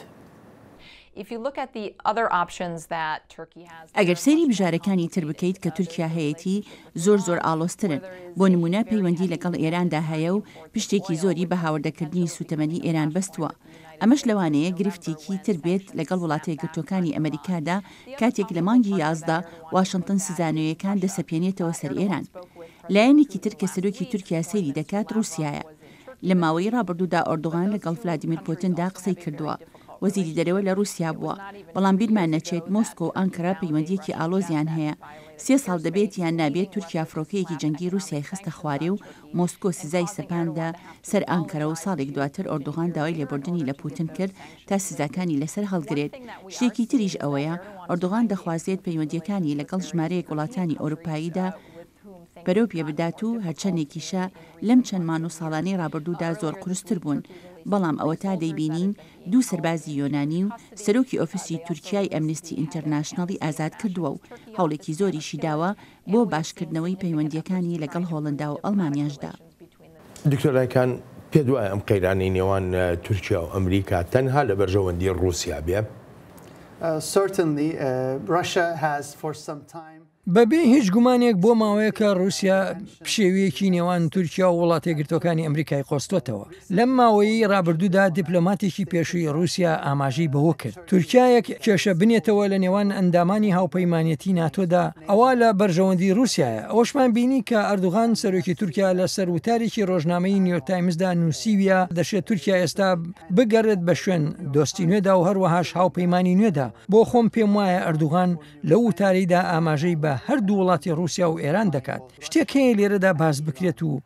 ئەگەر سەیری بژارەکانی تر بکەیت کە تورکیا هەیەی زۆر ئاڵۆزترن بۆ نمونە پەیوەندی لەگەڵ ئێراندا هەیە و پشتێکی زۆری بە هاوردەکردنی سوتەمەنی ئێران بەستووە. ئەمەش لەوانەیە گرفتێکی تر بێت لەگەڵ وڵاتە یەکگرتووەکانی ئەمریکادا کاتێک لە مانگی 11 واشنگتن سزانەوەیەکان دەسەپێنێتەوە سەر ئێران. لایەنێکی تر کە سەرۆکی تورکیا سەیری دەکات رووسایە. لە ماوەی ڕابردوودا ئۆردۆغان لەگەڵ ڤلادیمیر پوتیندا قسەی کردووە. وەزیری دەرەوە لە رووسیا بووە، بەڵام بیرمان نەچێت مۆسکۆ و ئەنکەرا پەیوەندیەکی ئالۆزیان هەیە. 3 ساڵ دەبێت یان نابێت تورکیا فڕۆکەیەکی جەنگی رووسیای خستە خوارێ و مۆسکۆ سزای سەپاندا سەر ئەنکەرە و ساڵێک دواتر ئۆردۆغان داوای لێبوردنی لە پوتین کرد تا سزاکانی لەسەر هەڵگرێت. شتێکی تریش ئەوەیە ئۆردۆغان دەخوازێت پەیوەندیەکانی لەگەڵ ژمارەیەک وڵاتانی ئەوروپاییدا بەرەو پێ بدات و هەرچەندێکیشە لەم چەند مان و ساڵانەی ڕابردوودا زۆر قورستر بوون. بەڵام ئەوە تا دەیبینین 2 سەربازی یۆنانی و سەرۆکی ئۆفیسی تورکیای ئەمنستی ئینتەرناشنەڵی ئازاد کردووە و هەوڵێکی زۆریشی داوە بۆ باشکردنەوەی پەیوەندیەکانی لەگەڵ هۆڵندا و ئەڵمانیاشدا. دکتۆر ئایکان پێ دوایە ئەم قەیرانەی نێوان تورکیا و ئەمریکا تەنها لە بەرژەوەندی رووسیا بێ؟ Certainly, Russia has for some time بەبێ هیچ گومانێک بۆ ماوەیەکە رووسیا پشێویەکی نێوان تورکیا و وڵاتە یەکگرتووەکانی ئەمریکای قۆستۆتەوە. لەم ماوەیی ڕابردوودا دیپلۆماتێکی پێشووی رووسیا ئاماژەی بەوە کرد تورکایەک کێشە بنێتەوە لە نێوان ئەندامانی هاوپەیمانەتی ناتۆدا ئەوە لە بەرژەوەندی رووسایە. ئەوەشمان بینی کە ئەردوغان سەرۆکی تورکیا لە سەروتارێکی ڕۆژنامەی نیویۆرک تایمزدا نووسیویە دەشێت تورکیا ئێستا بگەڕێت بە شوێن دۆستی نوێدا و هەروەهاش هاوپەیمانی نوێدا. بۆ خۆم پێم وایە ئەردوغان لە وتارەیدا ئاماژەی بە هەردوو وڵاتی رووسیا و ئێران دەکات. شتێک هەیە لێرەدا باز بکرێت و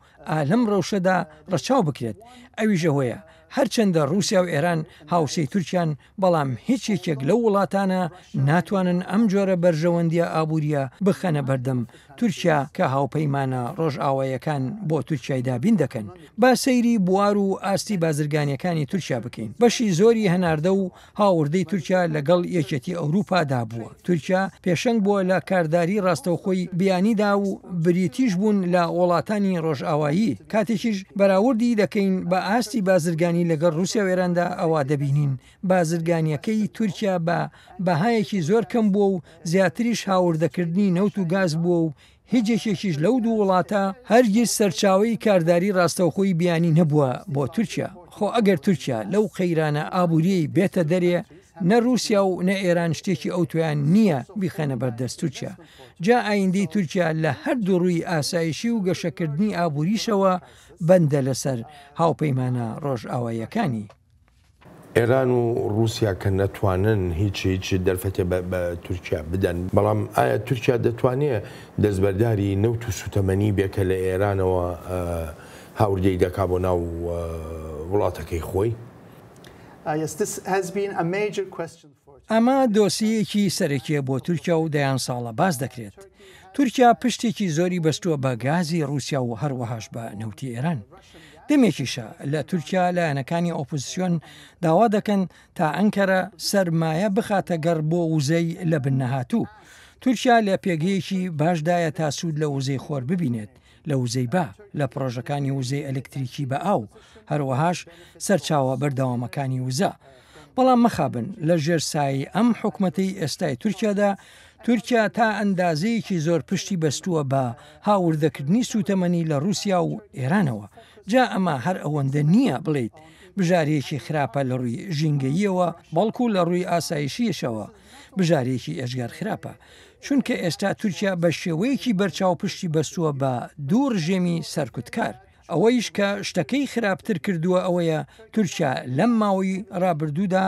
لەم ڕەوشەدا ڕەچاو بکرێت. ئەویژە هۆیە هەرچەندە رووسیا و ئێران هاوسەی تورکیان، بەڵام هیچ یەکێک لەو وڵاتانە ناتوانن ئەم جۆرە بەرژەوەندیە ئابوووریە بخەنە بەردەم. تورکیا کە هاوپەیمانە ڕۆژئاواییەکان بۆ تورکیای دابین دەکەن. با سەیری بوار و ئاستی بازرگانیەکانی تورکیا بکەین. بەشی زۆری هەناردە و هاوردەی تورکیا لەگەڵ یەکێتی ئەوروپادا بووە. تورکیا پێشەنگ بووە لە کارداری ڕاستەوخۆی بیانیدا و بریتیش بوون لە وڵاتانی ڕۆژئاوایی. کاتێکیش بەراوردی دەکەین بە ئاستی بازرگانی لەگەڵ رووسیا و ئێراندا ئەوە دەبینین بازرگانیەکەی تورکیا بە بەهایەکی زۆر کەم بووە و زیاتریش هاوردەکردنی نەوت و گاز بووە و هیچێکێکیش لەو دوو وڵاتە هەرگیز سەرچاوی کارداری ڕاستەوخۆی بیانی نەبووە بۆ تورکیا. خۆ ئەگەر تورکیا لەو قەیرانە ئابووریەی بێتە دەرێ نە رووسیا و نە ئێران شتێکی ئەو تویان نییە بیخەنە بەردەست تورکیا. جا ئایندەی تورکیا لە هەردوو ڕووی ئاسایشی و گەشەکردنی ئابووریشەوە بەندە لەسەر هاوپەیمانە ڕۆژئاواییەکانی. ئێران و رووسیا کە نەتوانن هیچ دەرفەتێ بە تورکیا بدەن، بەڵام ئایا تورکیا دەتوانێت دەستبەرداری نەوت و سوتەمەنی بێکە لە ئێرانەوە هاوردەی دەکا بۆ ناو وڵاتەکەی خۆی؟ ئەمە دۆسیەکی سەرەکیە بۆ تورکیا و دەیان ساڵە باز دەکرێت. تورکیا پشتێکی زۆری بەستووە بە گازی رووسیا و هەروەهاش بە نەوتی ئێران. دەمێکیشە لە تورکیا لایەنەکانی ئۆپۆزیسیۆن داوا دەکەن تا ئەنکەرە سەرمایە بخاتە گەڕ بۆ وزەی لە بنەهاتوو. تورکیا لە پێگەیەکی باشدایە تا سوود لە وزەی خۆر ببینێت، لە وزەی با، لە پرۆژەکانی وزەی ئەلکتریکی بە ئاو، هەروەهاش سەرچاوە بەردەوامەکانی وزە. بەڵام مەخابن لە ژێرسایی ئەم حکوومەتەی ئێستای تورکیادا تورکیا تا ئەندازەیەکی زۆر پشتی بەستووە بە هاوردەکردنی سوتەمەنی لە رووسیا و ئێرانەوە. جا ئەمە هەر ئەوەندە نییە بڵێیت بژارێکی خراپە لە ڕووی ژینگەییەوە، بەڵکو لە ڕووی ئاسایشیەشەوە بژارێکی ئەژگار خراپە. چونکە ئێستا تورکیا بە شێوەیەکی بەرچاو پشتی بەستووە بە دوو ڕژێمی سەرکوتکار. ئەوەیش کە شتەکەی خراپتر کردووە ئەوەیە تورکیا لەم ماوەی ڕابردوودا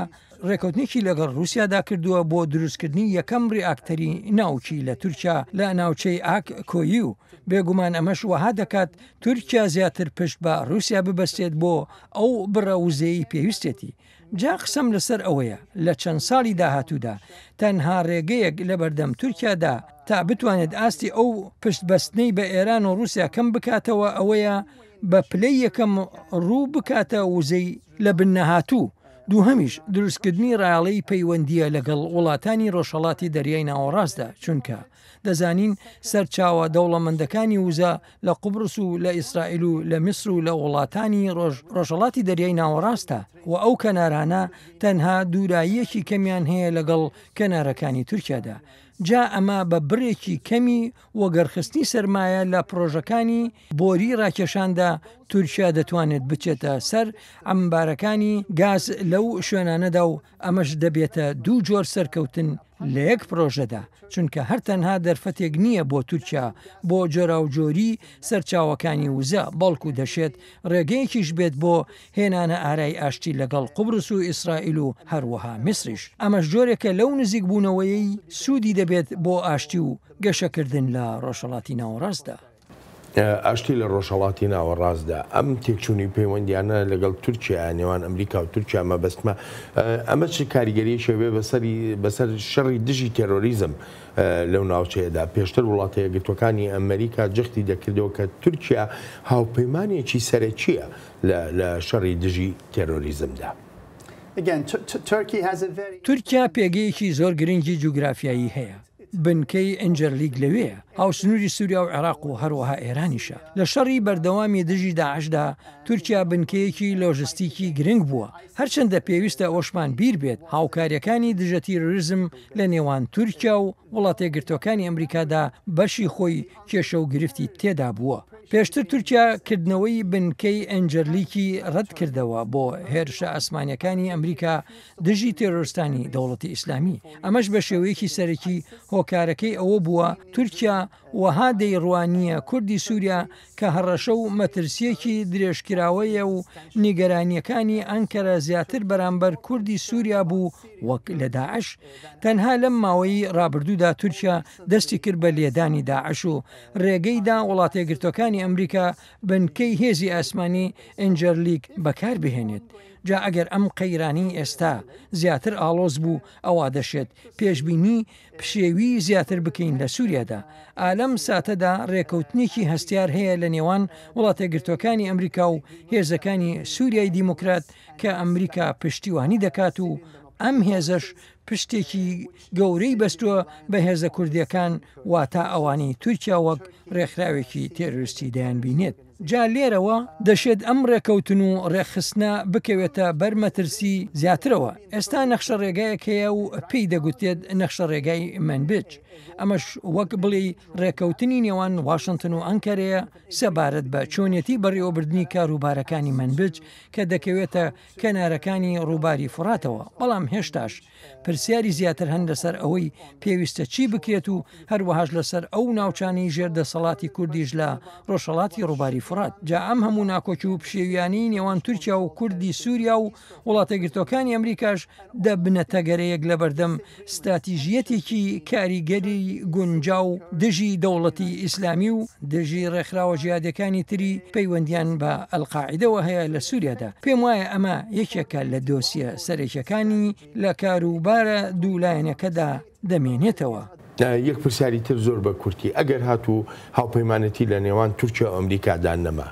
ڕێکوتنێکی لەگەڵ رووسیادا کردووە بۆ دروستکردنی یەکەم ڕیئاکتەری ناوکی لە تورکیا لە ناوچەی ئاک کۆیی و بێگومان ئەمەش وەها دەکات تورکیا زیاتر پشت بە رووسیا ببەستێت بۆ ئەو بڕە وزەیەی پێویستێتی. جا قسەم لەسەر ئەوەیە لە چەند ساڵی داهاتوودا تەنها ڕێگەیەک لە بەردەم تورکیادا تا بتوانێت ئاستی ئەو پشتبەستنەی بە ئێران و رووسیا کەم بکاتەوە ئەوەیە بە پلەی یەکەم ڕوو بکاتە وزەی لە بنەهاتوو. دووهەمیش دروستکردنی ڕاڵەی پەیوەندیە لەگەڵ وڵاتانی ڕۆژهەڵاتی دەریای ناوەڕاستدا، چونکە دەزانین سەرچاوە دەوڵەمەندەکانی وزە لە قوبرس و لە ئیسرائیل و لە میسر و لە وڵاتانی ڕۆژهەڵاتی دەریای ناوەڕاستە و ئەو کەنارانە تەنها دووراییەکی کەمیان هەیە لەگەڵ کەنارەکانی تورکیادا. جا ئەمە بە بڕێکی کەمی وەگەرخستنی سەرمایە لە پرۆژەکانی بۆری ڕاکێشاندا تورکیا دەتوانێت بچێتە سەر ئەمبارەکانی گاز لەو شوێنانەدا و ئەمەش دەبێتە دوو جۆر سەرکەوتن لە یەک پرۆژەدا چونکە هەرتەنها دەرفەتێک نییە بۆ تورکیا بۆ جۆراوجۆری سەرچاوەکانی وزە بەڵکو دەشێت ڕێگەیەکیش بێت بۆ هێنانە ئارای ئاشتی لەگەڵ قوبرس و ئیسرائیل و هەروەها میسریش ئەمەش جۆرێکە لەو نزیک بوونەوەی سوودی دەبێت بۆ ئاشتی و گەشەکردن لە ڕۆژهەڵاتی ناوەڕاستدا. ئاشتی لە ڕۆژهەڵاتی ناوەڕاستدا ئەم تێکچوونی پەیوەندیانە لەگەڵ تورکیا نێوان ئەمریکا و تورکیا مەبەستمە ئەمە چ کاریگەری شێوێ بەسەر شەڕی دژی تێرۆریزم لەو ناوچەیەدا پێشتر وڵاتە یەکگرتوەکانی ئەمریکا جەختی دەکردەوە کە تورکیا هاوپەیمانێکی سەرەکیە لە شەڕی دژی تێرۆریزمدا. تورکیا پێگەیەکی زۆر گرنگی جوگرافیایی هەیە. بنکەی ئەنجەرلیگ لەوەیە هاوسنووری سووریا و عێراق و هەروەها ئێرانیشە لە شەڕی بەردەوامی دژی داعشدا تورکیا بنکەیەکی لۆژستیکی گرنگ بووە هەرچەندە پێویستە ئەوشمان بیر بێت هاوکاریەکانی دژە تیرۆریزم لە نێوان تورکیا و وڵاتە یەکگرتوەکانی ئەمریکادا بەشی خۆی کێشە و گرفتی تێدا بووە. پێشتر تورکیا کردنەوەی بنکەی ئەنجەرلیکی ڕەت کردەوە بۆ هێرشە ئاسمانیەکانی ئەمریکا دژی تێرۆریستانی دەوڵەتی ئیسلامی ئەمەش بە شێوەیەکی سەرەکی هۆکارەکەی ئەوە بووە تورکیا وەها دەیڕوانیە کوردی سووریا کە هەڕەشە و مەترسیەکی درێژکراوەیە و نیگەرانیەکانی ئەنکەرە زیاتر بەرامبەر کوردی سووریا بوو وەک لە داعش تەنها لەم ماوەی ڕابردوودا تورکیا دەستی کرد بە لێدانی داعش و ڕێگەیدا وڵاتە یەکگرتوەکانی ئەمریکا بنکەی هێزی ئاسمانی ئەنجەرلیگ بەکار بهێنێت. جا ئەگەر ئەم قەیرانی ئێستا زیاتر ئاڵۆز بوو ئەوە دەشێت پێشبینی پشێوی زیاتر بکەین لە سووریادا ئالەم ساتەدا ڕێکەوتنێکی هەستیار هەیە لە نێوان وڵاتە یەکگرتوەکانی ئەمریکا و هێزەکانی سووریای دیموکرات کە ئەمریکا پشتیوانی دەکات و ئەم هێزش پشتێکی گەورەی بەستووە بە هێزە کوردیەکان واتە ئەوانی تورکیا وەک ڕێکخراوێکی تێروریستی دەیان بینێت. جا لێرەوە دەشێت ئەم ڕێکەوتن و ڕێخستنە بکەوێتە بەرمەترسی زیاترەوە. ئێستا نەخشە ڕێگایەک هەیە و پێی دەگوتێت نەخشە ڕێگای منبج. ئەمەش وەک بڵێ ڕێکەوتنی نێوان واشنگتن و ئەنکەرەیە سەبارەت بە چۆنیەتی بەڕێوەبردننی کاروبارەکانی منبج کە دەکەوێتە کەنارەکانی ڕووباری فڕاتەوە بەڵام هێشتاش پرسیاری زیاتر هەن لەسەر ئەوەی پێویستە چی بکرێت و هەروەهاش لەسەر ئەو ناوچانی ژێردەسەڵاتی کوردیش لە ڕۆژهەڵاتی ڕووباری فرات. جا ئەم هەموو ناکۆچ و پشێویانی نێوان تورکیا و کوردی سووریا و وڵاتە یەکگرتوەکانی ئەمریکاش دەبنەتە گەرەیەک لە بەردەم ستراتیژیەتێکی کاریگەری گونجاو دژی دەوڵەتی ئیسلامی و دژی ڕێکخراوە جیهادیەکانی تری پەیوەندیان بە ئەلقاعیدەوە هەیە لە سووریادا. پێم وایە ئەمە یەکێکە لە دۆسیە سەرێکیەکانی لە کاروبارە دوولایەنەکەدا دەمێنێتەوە. یەک پرسیاری تر زۆر بە کورتی ئەگەر هاتوو هاوپەیمانەتی لە نێوان تورکیا و ئەمریکادا نەما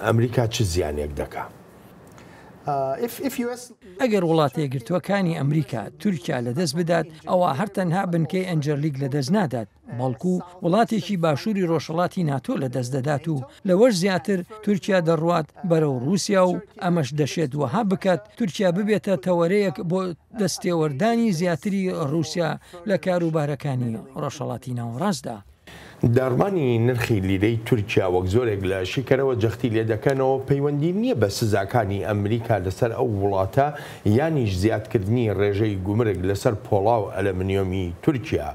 ئەمریکا چ زیانێک دەکات؟ ئەگەر وڵاتە یەکگرتوەکانی ئەمریکا تورکیا لەدەست بدات ئەوە هەرتەنها بنکەی ئەنجەرلیگ لەدەست نادات بەڵکو وڵاتێکی باشووری ڕۆژهەڵاتی ناتۆ لەدەست دەدات و لەوەش زیاتر تورکیا دەڕوات بەرەو رووسیا و ئەمەش دەشێت وەها بکات تورکیا ببێتە تەوەرەیەک بۆ دەستێوەردانی زیاتری رووسیا لە کاروبارەکانی ڕۆژهەڵاتی ناوەڕاستدا. داڕمانی نرخی لیرەی تورکیا وەک زۆرێک لە شیکەرەوە جەختی لێ دەکەنەوە پەیوەندی نییە بە سزاکانی ئەمریکا لەسەر ئەو وڵاتە یانیش زیادکردنی ڕێژەی گومرگ لەسەر پۆڵا و ئەلەمنیۆمی تورکیا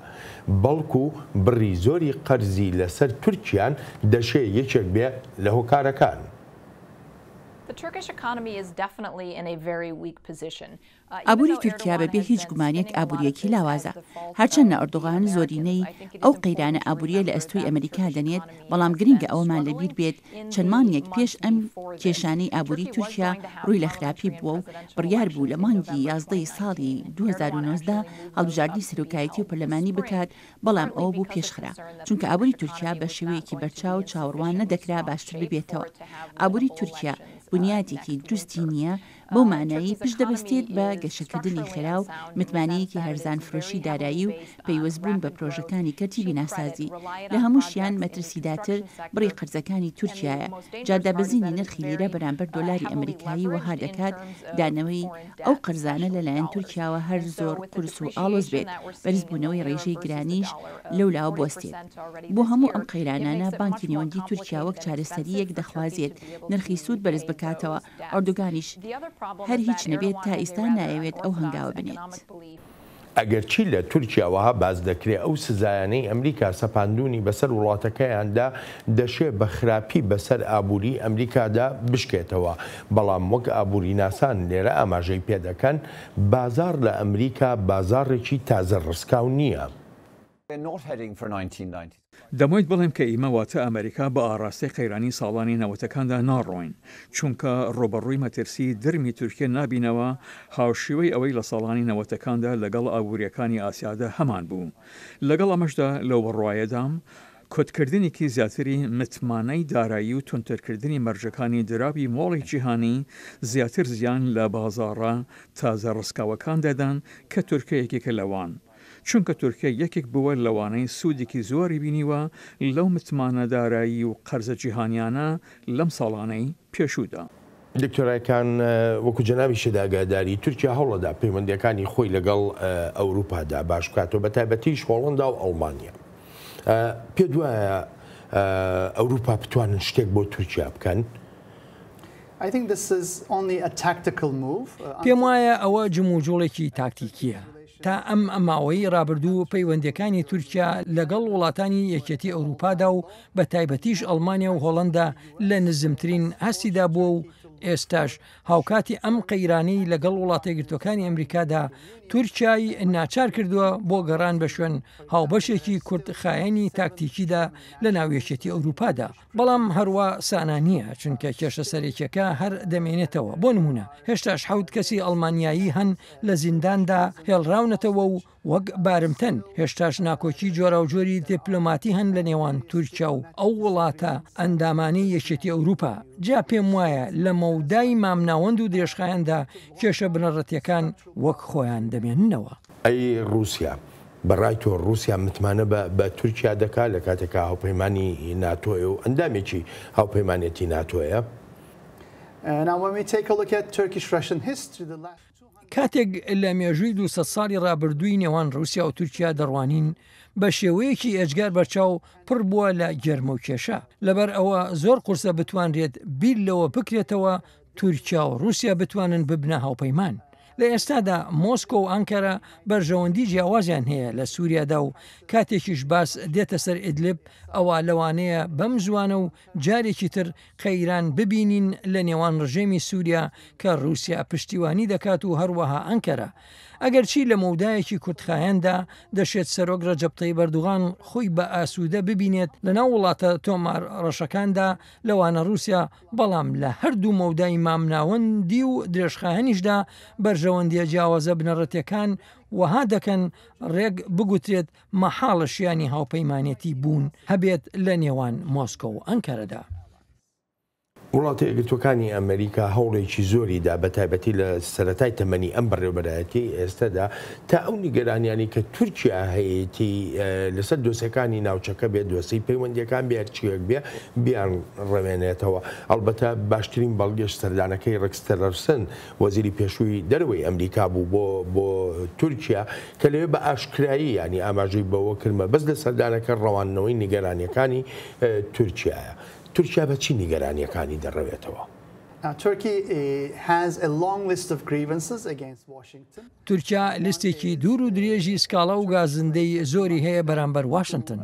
بەڵکو بڕی زۆری قەرزی لەسەر تورکیان دەشێ یەکێک بێ لە هۆکارەکان. ئابووری تورکیا بەبێ هیچ گومانێک ئابوووریەکی لاوازە هەرچەندە ئەردۆغان زۆرینەی ئەو قەیرانە ئابووریە لە ئەستۆی ئەمریکا دەنێت بەڵام گرنگە ئەومان لەبیر بێت چەند مانگێک پێش ئەم کێشانەی ئابووری تورکیا ڕووی لە خراپی بووە و بڕیار بوو لە مانگی 11 ساڵی 2019 هەڵبژاردنی سەرۆکایەتی و پەرلەمانی بکات بەڵام ئەوە بوو پێشخرا چونکە ئابووری تورکیا بە شێوەیەکی بەرچاو چاوەڕوان نەدەکرا باشتر ببێتەوە. ئابووری تورکیا بنیاتێکی دروستی نییە بەو مانایی پشت دەبەستێت بە گەشەکردنی خێرا و متمانەیەکی هەرزان فرۆشی دارایی و پەیوەستبوون بە پرۆژەکانی کەتی بیناسازی لە هەمووشیان مەترسیداتر بڕی قەرزەکانی تورکیایە جادەبەزینی نرخی لیرە بەرامبەر دۆلاری ئەمریکایی وەها دەکات دانەوەی ئەو قەرزانە لەلایەن تورکیاوە هەر زۆر قورس و ئاڵۆز بێت بەرزبوونەوەی ڕێژەی گرانیش لەولاوە بۆستێت بۆ هەموو ئەم قەیرانانە بانکی نێوەندی تورکیا وەک چارەسەریەک دەخوازێت نرخی سوود بەرز بکاتەوە ئەردوگانیش هەر هیچ نەبێت تا ئێستا نایەوێت ئەو هەنگاوە بنێت. ئەگەرچی لە تورکیاوەها باز دەکرێت ئەو سزایانەی ئەمریکا سەپاندونی بەسەر وڵاتەکەیاندا دەشێت بە خراپی بەسەر ئابووری ئەمریکادا بشکێتەوە بەڵام وەک ئابووری ناسان لێرە ئاماژەی پێدەکەن بازار لە ئەمریکا بازارێکی تازە ڕسکاو نییە. دەمەوێت بڵێم کە ئیمە واتە ئەمریکا بە ئاڕاستی قەیرانی ساڵانی نەوەتەکاندا ناڕۆین چونکە ڕۆبەڕووی مەترسی درمی تورکیە نابینەوە هاوشێوەی ئەوەی لە ساڵانی نەوەتەکاندا لەگەڵ ئابوووریەکانی ئاسیادا هەمان بوو لەگەڵ ئەمەشدا لەو بڕواایەدام کۆتکردنێکی زیاتری متمانەی دارایی و تونترکردنی مەرجەکانی دراوی مۆڵی جیهانی زیاتر زیان لە بازاڕە تازە ڕسکاوەکان دەدەن کە تورکیەکێکە لەوان. چونکە تورکیا یەکێک بووە لەوانەی سوودێکی زۆری بینیوە لەو متمانە دارایی و قەرزە جیهانیانە لەم ساڵانەی پێشوودا. دکتۆرایکان وەکو جەناوی شداگاداری تورکیا هەوڵەدا پەیوەندیەکانی خۆی لەگەڵ ئەوروپادا باش بکاتەوە بە تایبەتیش هۆڵەندا و ئەڵمانیا. پێ دوایە ئەوروپا بتوانن شتێک بۆ تورکیا بکەن؟ پێم وایە ئەوە جموجۆڵێکی تاکتیکیە. تا ئەم ئەماوەی ڕابردوو پەیوەندەکانی تورکیا لەگەڵ وڵاتانی یەکێتی ئەوروپادا و بە تایبەتیش ئەڵمانیا و هۆڵەندا لە نزمترین هەستیدا بووە و ئێستاش هاوکاتی ئەم قەیرانەی لەگەڵ وڵاتە گرتوەکانی ئەمریکادا تورکیای ناچار کردووە بۆ گەڕان بە شوێن هاوبەشێکی کوردخایەنی تاکتیکیدا لە ناوێشێتی ئەوروپادا بەڵام هەروە سانانیە چونکە کێشە سەرێکیەکە هەر دەمێنێتەوە بۆ نمونە هێشتاش حەوت کەسی ئەڵمانیایی هەن لە زینداندا هێڵراونەتەوە و وەک بارمتەن هێشتاش ناکۆکی جۆرە و جۆری دیپلۆماتی هەن لە نێوان تورکیا و ئەو وڵاتە ئەندامانی یەکێتی ئەوروپا جا پێم وایە لە مەودای مامناوەند و درێژخایەندا کێشە بنەڕەتیەکان وەک خۆیان دەمێننەوە. ئەی رووسیا بەڕای تۆ رووسیا متمانە بە تورکیا دەکات لە کاتێکا هاوپەیمانی ناتۆیە و ئەندامێکی هاوپەیمانێتی ناتۆیە؟ کاتێک لە مێژووی 200 ساڵی ڕابردووی نێوان رووسیا و تورکیا دەڕوانین بە شێوەیەکی ئەجگار بەرچاو پڕ بووە لە گەرمە و کێشە لەبەر ئەوە زۆر قورسە بتوانرێت بیر لەوە بکرێتەوە تورکیا و رووسیا بتوانن ببنە هاوپەیمان. لە ئێستادا مۆسکۆ و ئەنکەرە بەرژەوەندی جیاوازیان هەیە لە سووریادا و کاتێکیش باس دێتە سەر ئیدلب ئەوە لەوانەیە بەم زوانە و جارێکی تر قەیران ببینین لە نێوان ڕژێمی سووریا کە رووسیا پشتیوانی دەکات و هەروەها ئەنکەرە. ئەگەرچی لە مەودایەکی کورتخایەندا دەشێت سەرۆک ڕەجەب تەیب ئەردوغان خۆی بە ئاسوودە ببینێت لەناو وڵاتە تۆمار ڕەشەکاندا لەوانە رووسیا بەڵام لە هەردوو مەودای مامناوەندی و درێژخایەنیشدا بەرژەوەندیە جیاوازە بنەڕەتیەکان وەها دەکەن ڕێک بگوترێت مەحاڵەشیانی هاوپەیمانێتی بوون هەبێت لە نێوان مۆسکۆ و ئەنکەرەدا. وڵاتی یەکگرتوەکانی ئەمریکا هەوڵێکی زۆریدا بە تایبەتی لە سەرەتای تەمەنی ئەم بەڕێوەبەرایەتی ئێستادا تا ئەو نیگەرانیانی کە تورکیا هەیەی لەسەر دۆسیەکانی ناوچەکە بێت دۆسی پەیوەندیەکان بێ چیەک بێ بیان ڕەوێنێتەوە. ئەڵبەتە باشترین بەڵگەشت سەردانەکەی ڕێکس تیلەرسن وەزیری پێشووی دەرەوەی ئەمریکا بوو بۆ تورکیا کە لەوێ بە ئاشکرایی ینی ئاماژەی بەوە کردمە بەس لە سەردانەکە ڕەوانەوەی نیگەرانیەکانی تورکیایە. تورکیا بە چی نیگەرانیەکانی دەڕەوێتەوە؟ تورکیا لستێکی دوور و درێژی سکاڵا و گازندەی زۆری هەیە بەرامبەر واشنگتن.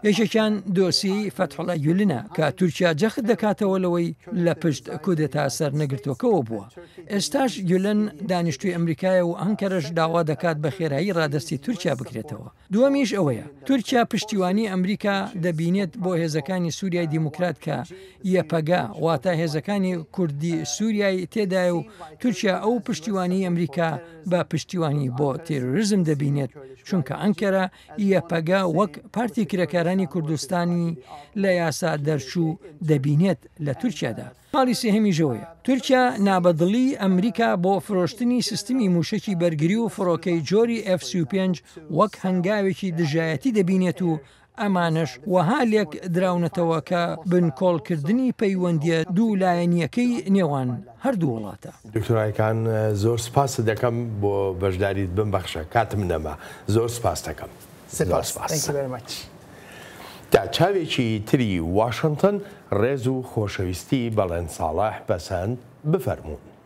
یەکێکیان دۆسی فەتحوڵا گولنە کە تورکیا جەخت دەکاتەوە لەوەی لە پشت کودێتا سەر نەگرتوەکەەوە بووە. ئێستاش گولن دانیشتوی ئەمریکایە و ئەنکەرەش داوا دەکات بە خێرایی ڕادستی تورکیا بکرێتەوە. دووەمیش ئەوەیە تورکیا پشتیوانی ئەمریکا دەبینێت بۆ هێزەکانی سووریای دیموکرات کە یەپەگا واتە هێزەکانی کوردی سووریای تێدای و تورکیا ئەو پشتیوانی ئەمریکا بە پشتیوانی بۆ تێروریزم دەبینێت چونکە ئەنکەرە یەپەگا وەک پارتی کرێکار سەردارانی کوردستانی لە یاسا دەرچوو دەبینێت لە تورکیادا. ماڵی سێهەمیژەوەیە. تورکیا نابەدڵی ئەمریکا بۆ فرۆشتنی سیستمی موشکی بەرگری و فڕۆکەی جۆری F-35 وەک هەنگاوێکی دژایەتی دەبینێت و ئەمانش وەها لێک دراونەتەوە کە بنکۆڵکردنی پەیوەندیە دوولایەنیەکەی نێوان هەردوو وڵاتە. دکتۆرایکان زۆر سپاس دەکەم بۆ بەشداریت بمبەخشە کاتم نەما زۆر سپاس دەکەم. تا چاوێکی تری واشنگتن ڕێز و خۆشەویستی بەڵێن ساڵح بەسەند بفەرمونون.